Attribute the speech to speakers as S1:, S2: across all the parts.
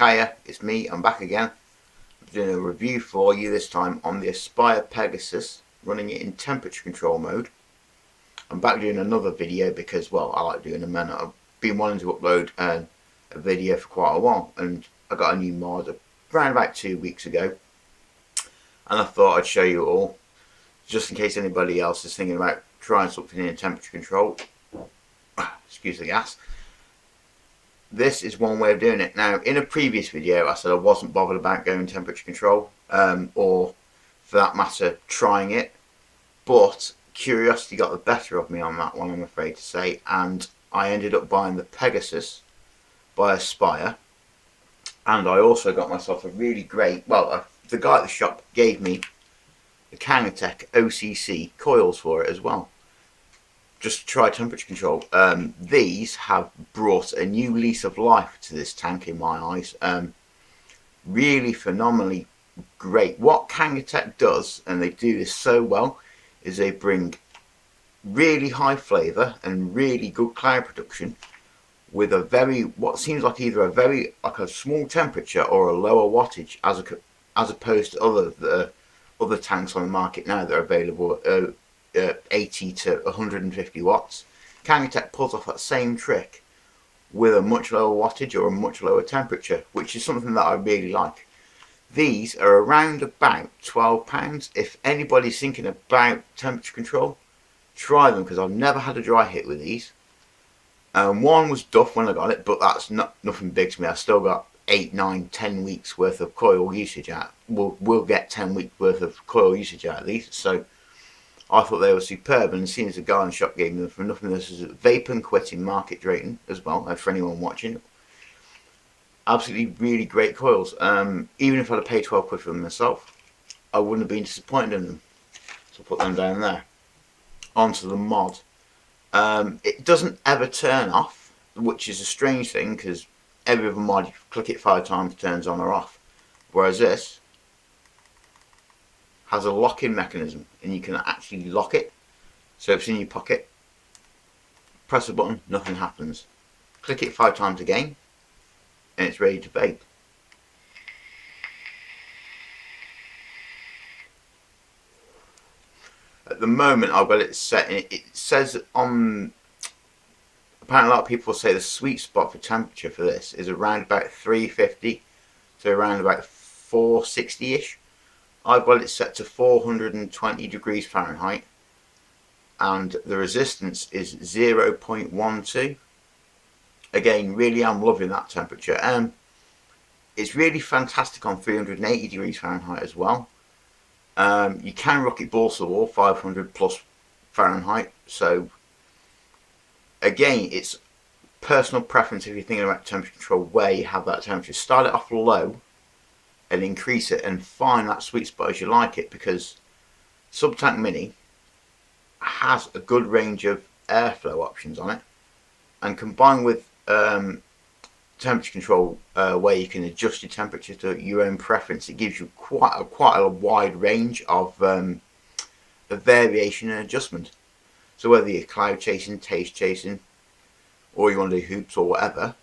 S1: Hiya, it's me, I'm back again. I'm doing a review for you this time on the Aspire Pegasus, running it in temperature control mode. I'm back doing another video because, well, I like doing them, and I've been wanting to upload a video for quite a while, and I got a new mod around about 2 weeks ago, and I thought I'd show you all, just in case anybody else is thinking about trying something in temperature control. Excuse the gas. This is one way of doing it. Now, in a previous video, I said I wasn't bothered about going temperature control, or for that matter, trying it. But curiosity got the better of me on that one, I'm afraid to say, and I ended up buying the Pegasus by Aspire, and I also got myself a really great, well, the guy at the shop gave me the kangertech OCC coils for it as well, just to try temperature control. These have brought a new lease of life to this tank in my eyes. Really phenomenally great. What kangertech does, and they do this so well, is they bring really high flavour and really good cloud production with a very, what seems like either a very, like a small temperature or a lower wattage, as opposed to other tanks on the market now that are available at 80 to 150 watts. kangertech pulls off that same trick with a much lower wattage or a much lower temperature, which is something that I really like. These are around about £12. If anybody's thinking about temperature control, try them, because I've never had a dry hit with these. One was duff when I got it, but that's nothing big to me. I've still got 8, 9, 10 weeks worth of coil usage out. We'll get 10 weeks worth of coil usage out of these, so I thought they were superb, and seeing as the guy in the shop gave me them for nothing, this is vape and quitting market rating as well, for anyone watching. Absolutely really great coils. Even if I'd have paid 12 quid for them myself, I wouldn't have been disappointed in them. So I'll put them down there. Onto the mod. It doesn't ever turn off, which is a strange thing, because every other mod, you click it 5 times, it turns on or off. Whereas this has a lock-in mechanism, and you can actually lock it. So if it's in your pocket, press a button, nothing happens. Click it 5 times again, and it's ready to vape. At the moment, I've got it set, and it says on, apparently a lot of people say the sweet spot for temperature for this is around about 350 to around about 460-ish. I've got it set to 420 degrees Fahrenheit, and the resistance is 0.12. Again, really am loving that temperature. It's really fantastic on 380 degrees Fahrenheit as well. You can rock it balls to the wall, 500 plus Fahrenheit. So again, it's personal preference if you're thinking about temperature control, where you have that temperature. Start it off low and increase it, and find that sweet spot as you like it, because Subtank Mini has a good range of airflow options on it, and combined with temperature control, where you can adjust your temperature to your own preference, it gives you quite a wide range of variation and adjustment. So whether you're cloud chasing, taste chasing, or you want to do hoops or whatever,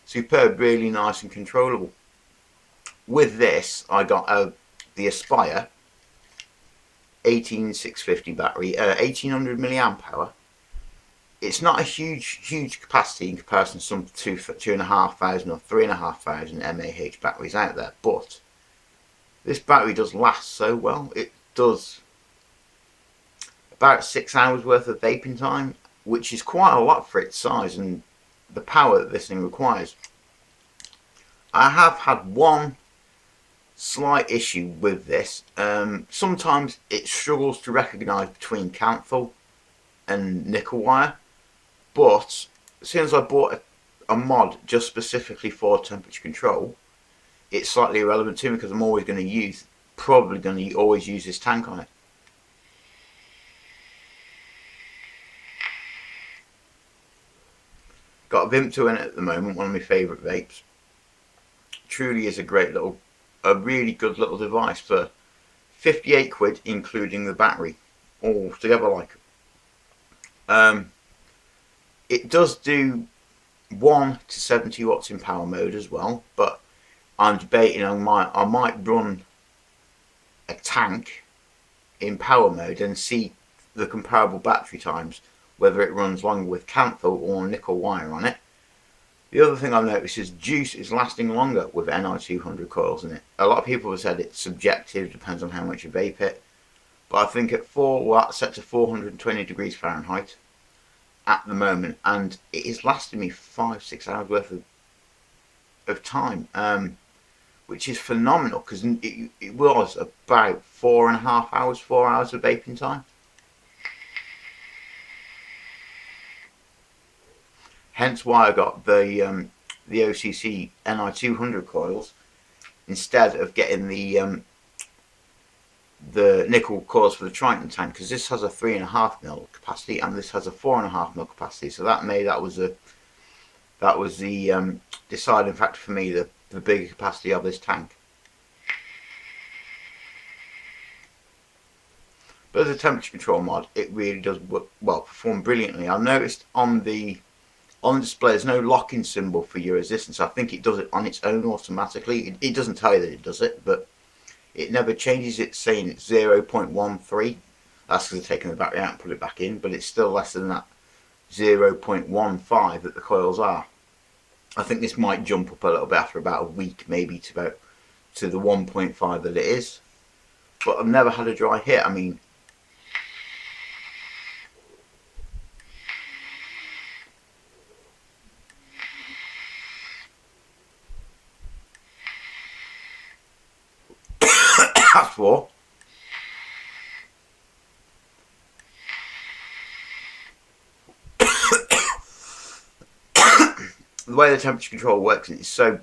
S1: superb, really nice and controllable. With this, I got the Aspire 18650 battery, 1800 milliamp hour. It's not a huge capacity in comparison to some 2,500 or 3,500 mAh batteries out there, but this battery does last so well. It does about 6 hours worth of vaping time, which is quite a lot for its size and the power that this thing requires. I have had one slight issue with this. Sometimes it struggles to recognise between cantho and nickel wire, but as soon as I bought a mod just specifically for temperature control, it's slightly irrelevant to me, because I'm always going to use, probably going to always use this tank on it. Got a Vimto in it at the moment, one of my favourite vapes. Truly is a really good little device for 58 quid, including the battery, all together like. It does do 1 to 70 watts in power mode as well, but I'm debating I might run a tank in power mode and see the comparable battery times, whether it runs longer with Canthal or nickel wire on it. The other thing I've noticed is juice is lasting longer with Ni200 coils in it. A lot of people have said it's subjective, depends on how much you vape it, but I think at 4 watts set to 420 degrees Fahrenheit at the moment, and it is lasting me 5-6 hours worth of time, which is phenomenal, because it was about 4.5 hours, 4 hours of vaping time. Hence why I got the OCC Ni200 coils instead of getting the nickel coils for the Triton tank, because this has a 3.5 mil capacity and this has a 4.5 mil capacity. So that was the deciding factor for me, the bigger capacity of this tank. But as a temperature control mod, it really does perform brilliantly. I've noticed on the display there's no locking symbol for your resistance. I think it does it on its own automatically. It doesn't tell you that it does it, but it never changes. It's saying it's 0.13. That's because they're taking the battery out and put it back in, but it's still less than that 0.15 that the coils are. I think this might jump up a little bit after about a week, maybe to the 1.5 that it is. But I've never had a dry hit. I mean, that's for. The way the temperature control works is so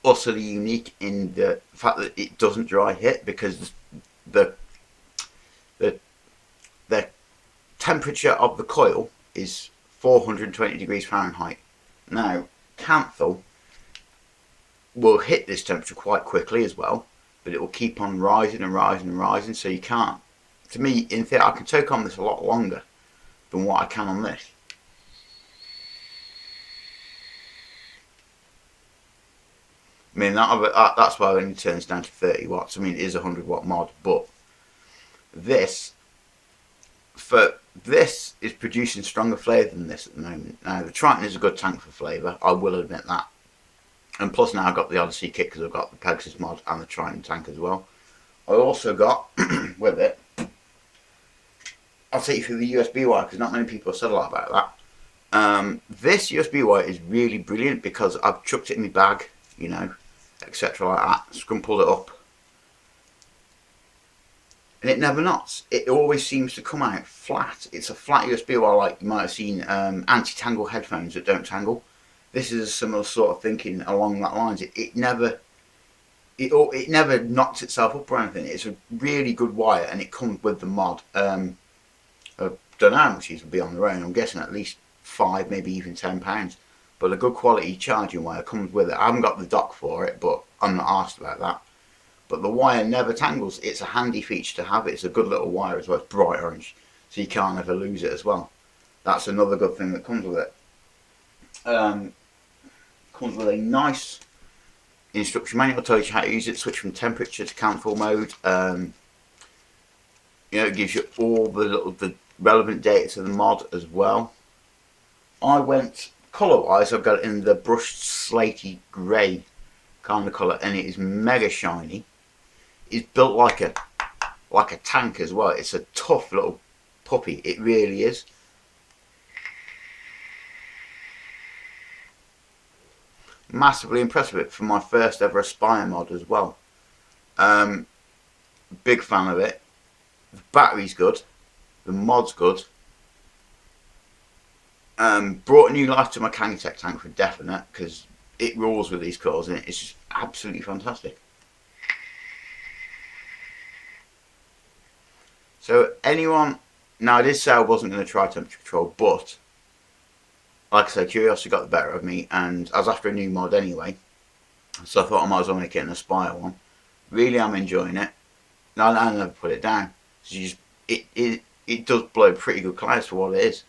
S1: utterly unique in the fact that it doesn't dry hit, because the temperature of the coil is 420 degrees Fahrenheit. Now, Canthal will hit this temperature quite quickly as well, but it will keep on rising and rising and rising, so you can't, to me, in theory, I can take on this a lot longer than what I can on this. I mean, that's why it only turns down to 30 watts. I mean, it is a 100 watt mod, but this is producing stronger flavour than this at the moment. Now, the Triton is a good tank for flavour, I will admit that. And plus now I've got the Odyssey kit because I've got the Pegasus mod and the Triton tank as well. I also got, with it, I'll take you through the USB wire because not many people have said a lot about that. This USB wire is really brilliant because I've chucked it in my bag, you know, etc. like that, scrumpled it up, and it never knots. It always seems to come out flat. It's a flat USB wire, like you might have seen anti-tangle headphones that don't tangle. This is a similar sort of thinking along that lines. It never knocks itself up or anything. It's a really good wire, and it comes with the mod. I don't know how much these will be on their own. I'm guessing at least £5, maybe even £10. But a good quality charging wire comes with it. I haven't got the dock for it, but I'm not asked about that. But the wire never tangles. It's a handy feature to have. It's a good little wire as well. It's bright orange, so you can't ever lose it as well. That's another good thing that comes with it. Comes with a nice instruction manual. Tells you how to use it. Switch from temperature to Canthal mode. You know, it gives you all the relevant data to the mod as well. I went colour wise. I've got it in the brushed slatey grey kind of colour, and it is mega shiny. It's built like a tank as well. It's a tough little puppy. It really is. Massively impressed with it for my first ever Aspire mod as well. Big fan of it. The battery's good. The mod's good. Brought a new life to my kangertech tank for definite, because it rules with these coils and it's just absolutely fantastic. So anyone, now I did say I wasn't going to try temperature control, but like I said, curiosity got the better of me, and I was after a new mod anyway, so I thought I might as well make it an Aspire one. Really am enjoying it. No, I never put it down. It does blow pretty good clouds for what it is.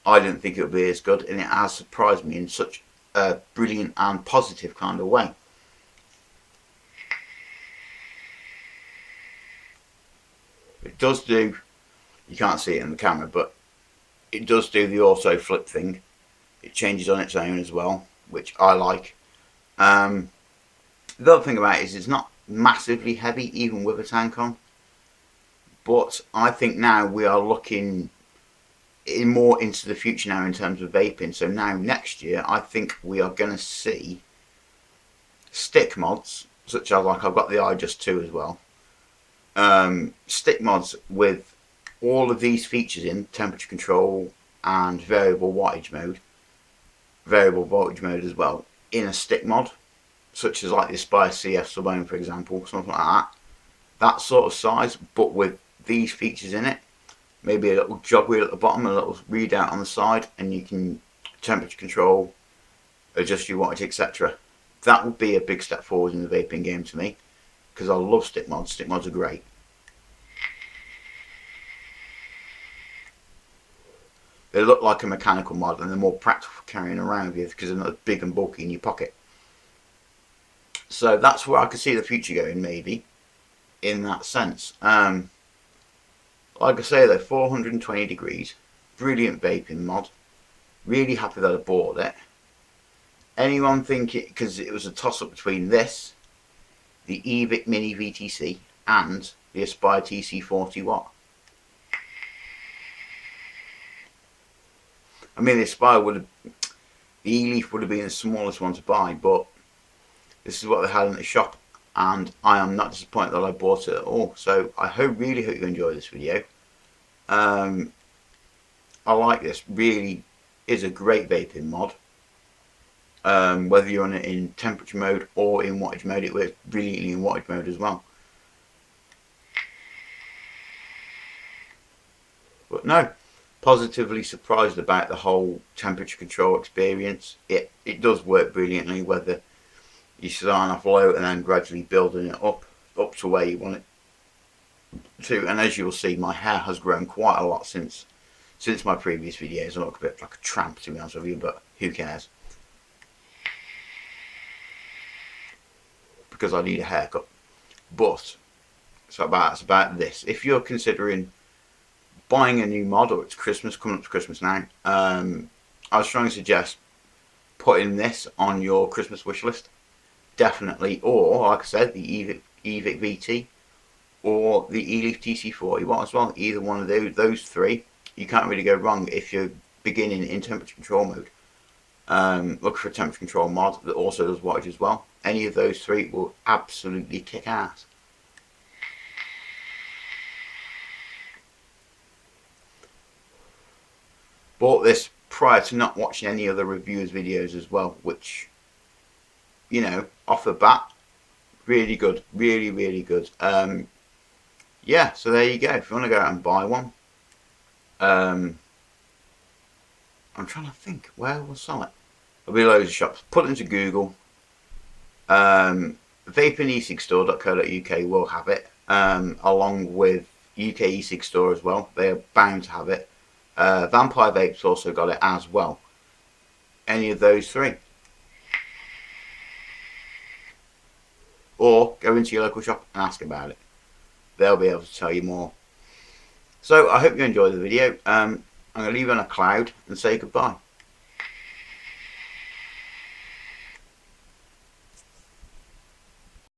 S1: I didn't think it would be as good, and it has surprised me in such a brilliant and positive kind of way. It does do, you can't see it in the camera, but it does do the auto flip thing. It changes on its own as well, which I like. The other thing about it is it's not massively heavy, even with a tank on. But I think now we are looking more into the future now in terms of vaping. So now next year, I think we are going to see stick mods, such as, like, I've got the iJust 2 as well. Stick mods with all of these features in temperature control and variable wattage mode, variable voltage mode as well, in a stick mod, such as like the Aspire CF Sublime, for example, something like that. That sort of size, but with these features in it. Maybe a little jog wheel at the bottom, a little readout on the side, and you can temperature control, adjust your wattage, etc. That would be a big step forward in the vaping game to me, because I love stick mods. Stick mods are great. They look like a mechanical mod, and they're more practical for carrying around with you because they're not big and bulky in your pocket. So that's where I could see the future going, maybe, in that sense. Like I say, they're 420 degrees, brilliant vaping mod. Really happy that I bought it. Anyone think it, because it was a toss up between this, the eVic Mini VTC, and the Aspire TC 40 watt. I mean, the Aspire would have, the e-leaf would have been the smallest one to buy, but this is what they had in the shop, and I am not disappointed that I bought it at all. So I really hope you enjoy this video. I like this. Really is a great vaping mod. Whether you're on it in temperature mode or in wattage mode, it works brilliantly in wattage mode as well. But no, positively surprised about the whole temperature control experience. It does work brilliantly, whether you start off low and then gradually building it up to where you want it to. And as you'll see, my hair has grown quite a lot since my previous videos. I look a bit like a tramp, to be honest with you, but who cares? Because I need a haircut. But so that's about this. If you're considering buying a new mod, or it's Christmas, coming up to Christmas now, I would strongly suggest putting this on your Christmas wish list. Definitely. Or, like I said, the eVic VT or the e-leaf TC 40 watt as well. Either one of those three, you can't really go wrong if you're beginning in temperature control mode. Look for a temperature control mod that also does wattage as well. Any of those three will absolutely kick ass. Bought this prior to not watching any other reviewers videos as well, which, you know, off the bat, really good, really good. Yeah, so there you go. If you want to go out and buy one, I'm trying to think, where will sell it? There'll be loads of shops. Put it into Google. Vapeandecigstore.co.uk will have it, along with UK eCig Store as well. They are bound to have it. Vampire Vape's also got it as well. Any of those three. Or go into your local shop and ask about it. They'll be able to tell you more. So I hope you enjoyed the video. I'm going to leave you on a cloud and say goodbye.